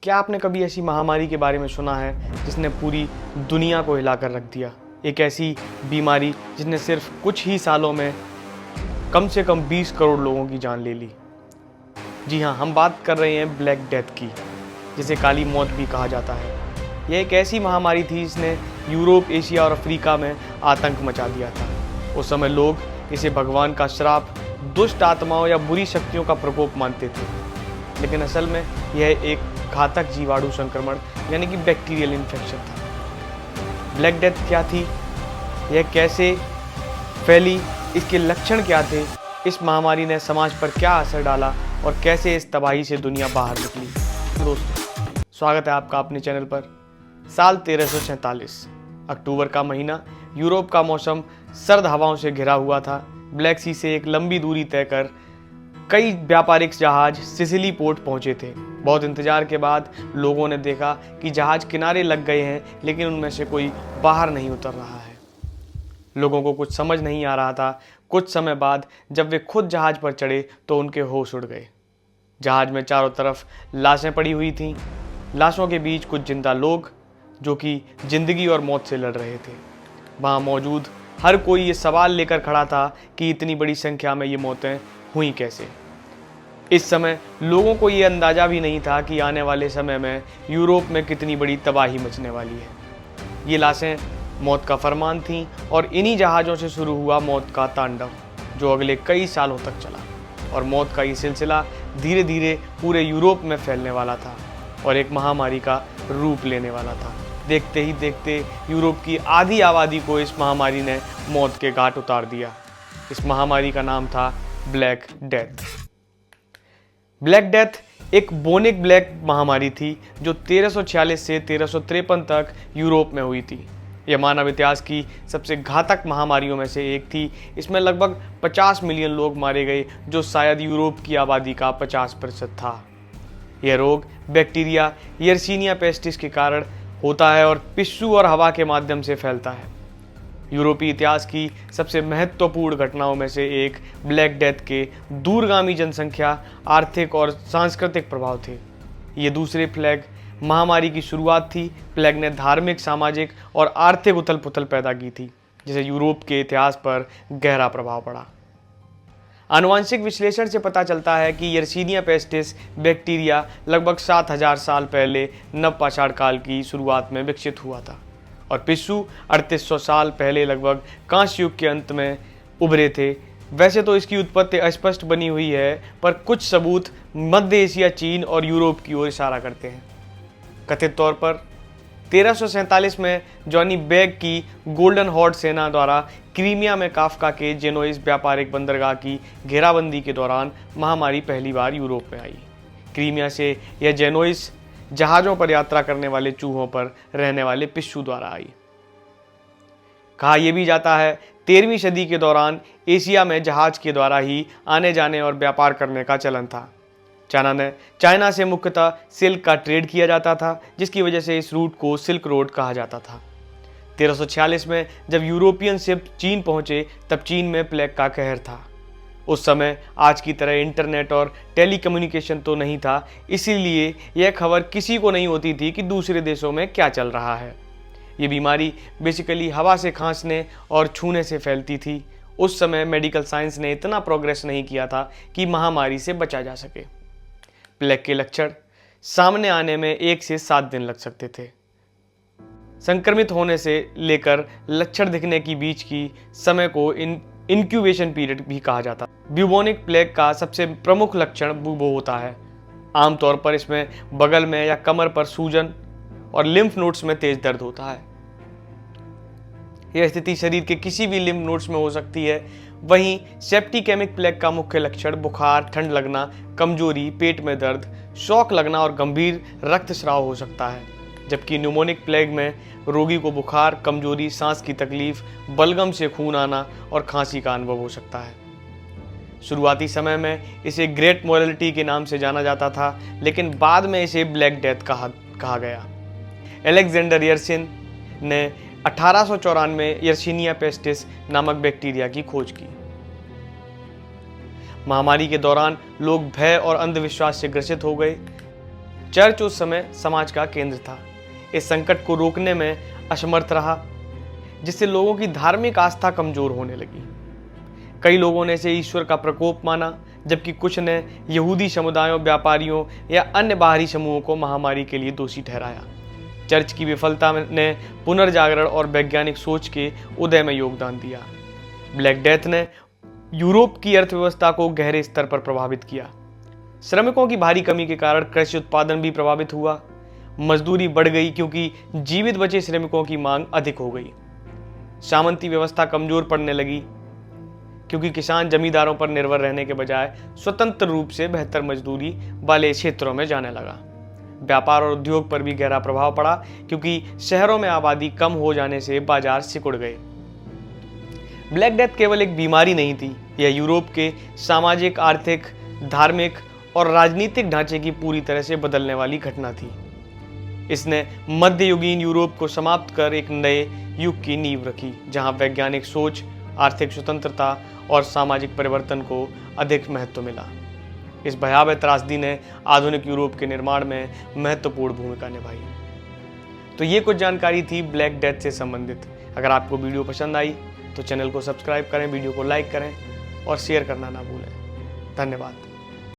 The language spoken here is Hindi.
क्या आपने कभी ऐसी महामारी के बारे में सुना है जिसने पूरी दुनिया को हिलाकर रख दिया? एक ऐसी बीमारी जिसने सिर्फ कुछ ही सालों में कम से कम 20 करोड़ लोगों की जान ले ली। जी हाँ, हम बात कर रहे हैं ब्लैक डेथ की, जिसे काली मौत भी कहा जाता है। यह एक ऐसी महामारी थी जिसने यूरोप, एशिया और अफ्रीका में आतंक मचा दिया था। उस समय लोग इसे भगवान का श्राप, दुष्ट आत्माओं या बुरी शक्तियों का प्रकोप मानते थे, लेकिन असल में यह एक घातक जीवाणु संक्रमण यानी कि बैक्टीरियल इन्फेक्शन था। ब्लैक डेथ क्या थी, यह कैसे फैली, इसके लक्षण क्या थे, इस महामारी ने समाज पर क्या असर डाला और कैसे इस तबाही से दुनिया बाहर निकली। दोस्तों, स्वागत है आपका अपने चैनल पर। साल 1347, अक्टूबर का महीना, यूरोप का मौसम सर्द हवाओं से घिरा हुआ था। ब्लैक सी से एक लंबी दूरी तय कर कई व्यापारिक जहाज सिसिली पोर्ट पहुंचे थे। बहुत इंतजार के बाद लोगों ने देखा कि जहाज किनारे लग गए हैं, लेकिन उनमें से कोई बाहर नहीं उतर रहा है। लोगों को कुछ समझ नहीं आ रहा था। कुछ समय बाद जब वे खुद जहाज पर चढ़े तो उनके होश उड़ गए। जहाज में चारों तरफ लाशें पड़ी हुई थीं। लाशों के बीच कुछ जिंदा लोग जो कि जिंदगी और मौत से लड़ रहे थे। वहाँ मौजूद हर कोई ये सवाल लेकर खड़ा था कि इतनी बड़ी संख्या में ये मौतें हुई कैसे। इस समय लोगों को ये अंदाजा भी नहीं था कि आने वाले समय में यूरोप में कितनी बड़ी तबाही मचने वाली है। ये लाशें मौत का फरमान थीं और इन्हीं जहाज़ों से शुरू हुआ मौत का तांडव, जो अगले कई सालों तक चला। और मौत का ये सिलसिला धीरे धीरे पूरे यूरोप में फैलने वाला था और एक महामारी का रूप लेने वाला था। देखते ही देखते यूरोप की आधी आबादी को इस महामारी ने मौत के घाट उतार दिया। इस महामारी का नाम था ब्लैक डेथ। ब्लैक डेथ एक बोनिक ब्लैक महामारी थी जो 1346 से 1353 तक यूरोप में हुई थी। यह मानव इतिहास की सबसे घातक महामारियों में से एक थी। इसमें लगभग 50 मिलियन लोग मारे गए, जो शायद यूरोप की आबादी का 50% था। यह रोग बैक्टीरिया यर्सीनिया पेस्टिस के कारण होता है और पिस्सू और हवा के माध्यम से फैलता है। यूरोपीय इतिहास की सबसे महत्वपूर्ण घटनाओं में से एक ब्लैक डेथ के दूरगामी जनसंख्या, आर्थिक और सांस्कृतिक प्रभाव थे। ये दूसरे प्लेग महामारी की शुरुआत थी। प्लेग ने धार्मिक, सामाजिक और आर्थिक उथल पुथल पैदा की थी, जिसे यूरोप के इतिहास पर गहरा प्रभाव पड़ा। आनुवंशिक विश्लेषण से पता चलता है कि यर्सीनिया पेस्टिस बैक्टीरिया लगभग 7000 साल पहले नवपाषाण काल की शुरुआत में विकसित हुआ था और पिस्सू 3800 साल पहले लगभग कांस्य युग के अंत में उभरे थे। वैसे तो इसकी उत्पत्ति अस्पष्ट बनी हुई है, पर कुछ सबूत मध्य एशिया, चीन और यूरोप की ओर इशारा करते हैं। कथित तौर पर 1347 में जॉनी बैग की गोल्डन हॉर्ड सेना द्वारा क्रीमिया में काफका के जेनोइस व्यापारिक बंदरगाह की घेराबंदी के दौरान महामारी पहली बार यूरोप में आई। क्रीमिया से यह जेनोइस जहाज़ों पर यात्रा करने वाले चूहों पर रहने वाले पिस्सू द्वारा आई। कहा यह भी जाता है 13वीं सदी के दौरान एशिया में जहाज के द्वारा ही आने जाने और व्यापार करने का चलन था। चाइना से मुख्यतः सिल्क का ट्रेड किया जाता था, जिसकी वजह से इस रूट को सिल्क रोड कहा जाता था। 1346 में जब यूरोपियन शिप चीन पहुंचे, तब चीन में प्लेग का कहर था। उस समय आज की तरह इंटरनेट और टेलीकम्युनिकेशन तो नहीं था, इसीलिए यह खबर किसी को नहीं होती थी कि दूसरे देशों में क्या चल रहा है। ये बीमारी बेसिकली हवा से खांसने और छूने से फैलती थी। उस समय मेडिकल साइंस ने इतना प्रोग्रेस नहीं किया था कि महामारी से बचा जा सके। प्लेग के लक्षण सामने आने में 1 से 7 दिन लग सकते थे। संक्रमित होने से लेकर लक्षण दिखने के बीच की समय को इंक्यूबेशन पीरियड भी कहा जाता है। ब्यूबोनिक प्लेग का सबसे प्रमुख लक्षण बुबो होता है। आमतौर पर इसमें बगल में या कमर पर सूजन और लिम्फ नोड्स में तेज दर्द होता है। यह स्थिति शरीर के किसी भी लिम्फ नोड्स में हो सकती है। वहीं सेप्टिकेमिक प्लेग का मुख्य लक्षण बुखार, ठंड लगना, कमजोरी, पेट में दर्द, शौक लगना और गंभीर रक्तस्राव हो सकता है। जबकि न्यूमोनिक प्लेग में रोगी को बुखार, कमजोरी, सांस की तकलीफ, बलगम से खून आना और खांसी का अनुभव हो सकता है। शुरुआती समय में इसे ग्रेट मोरालिटी के नाम से जाना जाता था, लेकिन बाद में इसे ब्लैक डेथ कहा गया। अलेक्जेंडर यर्सिन ने 1894 में यर्सीनिया पेस्टिस नामक बैक्टीरिया की खोज की। महामारी के दौरान लोग भय और अंधविश्वास से ग्रसित हो गए। चर्च उस समय समाज का केंद्र था। इस संकट को रोकने में असमर्थ रहा, जिससे लोगों की धार्मिक आस्था कमजोर होने लगी। कई लोगों ने इसे ईश्वर का प्रकोप माना, जबकि कुछ ने यहूदी समुदायों, व्यापारियों या अन्य बाहरी समूहों को महामारी के लिए दोषी ठहराया। चर्च की विफलता ने पुनर्जागरण और वैज्ञानिक सोच के उदय में योगदान दिया। ब्लैक डेथ ने यूरोप की अर्थव्यवस्था को गहरे स्तर पर प्रभावित किया। श्रमिकों की भारी कमी के कारण कृषि उत्पादन भी प्रभावित हुआ। मजदूरी बढ़ गई क्योंकि जीवित बचे श्रमिकों की मांग अधिक हो गई। सामंती व्यवस्था कमजोर पड़ने लगी क्योंकि किसान जमींदारों पर निर्भर रहने के बजाय स्वतंत्र रूप से बेहतर मजदूरी वाले क्षेत्रों में जाने लगा। व्यापार और उद्योग पर भी गहरा प्रभाव पड़ा क्योंकि शहरों में आबादी कम हो जाने से बाजार सिकुड़ गए। ब्लैक डेथ केवल एक बीमारी नहीं थी, यह यूरोप के सामाजिक, आर्थिक, धार्मिक और राजनीतिक ढांचे की पूरी तरह से बदलने वाली घटना थी। इसने मध्ययुगीन यूरोप को समाप्त कर एक नए युग की नींव रखी, जहां वैज्ञानिक सोच, आर्थिक स्वतंत्रता और सामाजिक परिवर्तन को अधिक महत्व मिला। इस भयावह त्रासदी ने आधुनिक यूरोप के निर्माण में महत्वपूर्ण भूमिका निभाई। तो ये कुछ जानकारी थी ब्लैक डेथ से संबंधित। अगर आपको वीडियो पसंद आई तो चैनल को सब्सक्राइब करें, वीडियो को लाइक करें और शेयर करना ना भूलें। धन्यवाद।